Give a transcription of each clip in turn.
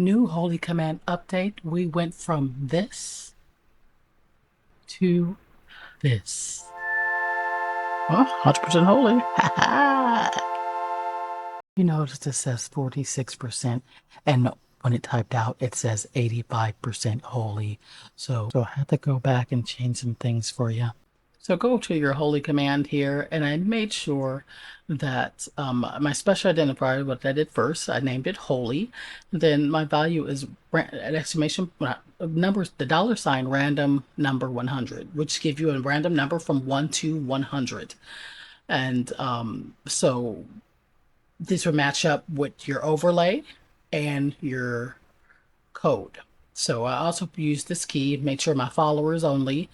New holy command update. We went from this to this. Oh, 100% holy. You notice it says 46%, and when it typed out, it says 85% holy. So I had to go back and change some things for you. So go to your holy command here, and I made sure that my special identifier, what I did first, I named it holy. Then my value is an exclamation numbers, the $ random number 100, which give you a random number from 1 to 100. And so this will match up with your overlay and your code. So I also use this key, make sure my followers only.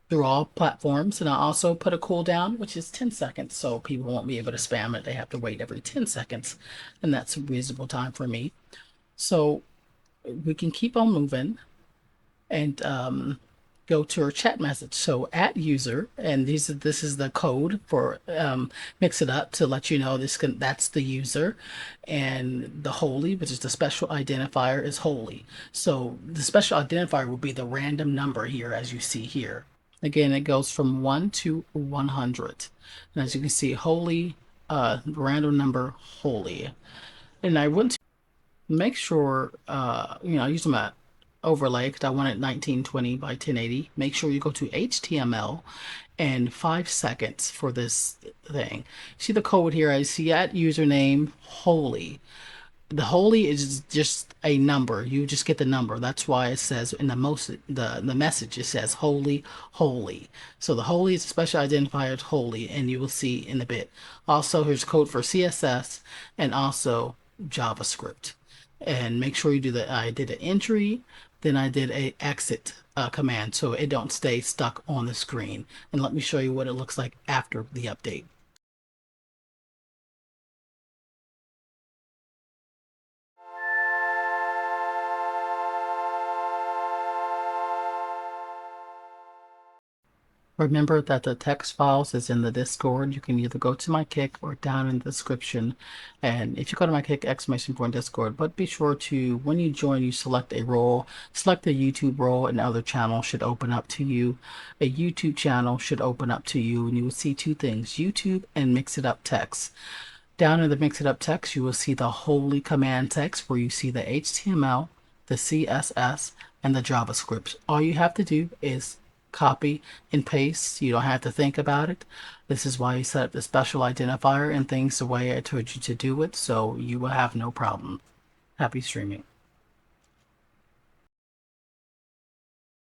Through all platforms. And I also put a cooldown, which is 10 seconds. So people won't be able to spam it. They have to wait every 10 seconds. And that's a reasonable time for me. So we can keep on moving and go to our chat message. So at user, and this is the code for mix it up to let you know that's the user, and the holy, which is the special identifier, is holy. So the special identifier will be the random number here, as you see here. Again, it goes from 1 to 100. And as you can see, holy, random number, holy. And I went to make sure, I use my overlay because I wanted 1920 by 1080. Make sure you go to HTML and 5 seconds for this thing. See the code here? I see at username, holy. The holy is just a number. You just get the number. That's why it says in the message it says holy, holy. So the holy is a special identifier as holy, and you will see in a bit. Also, here's code for CSS and also JavaScript. And make sure you do that. I did an entry, then I did a exit command so it don't stay stuck on the screen. And let me show you what it looks like after the update. Remember that the text files is in the Discord. You can either go to my Kick or down in the description. And if you go to my Kick !point Discord, but be sure to, when you join, you select a role, select a YouTube role, and other channel should open up to you. A YouTube channel should open up to you, and you will see two things, YouTube and Mix It Up text. Down in the Mix It Up text, you will see the holy command text where you see the HTML, the CSS, and the JavaScript. All you have to do is copy and paste. You don't have to think about it. This is why you set up the special identifier and things the way I told you to do it, so you will have no problem. Happy streaming.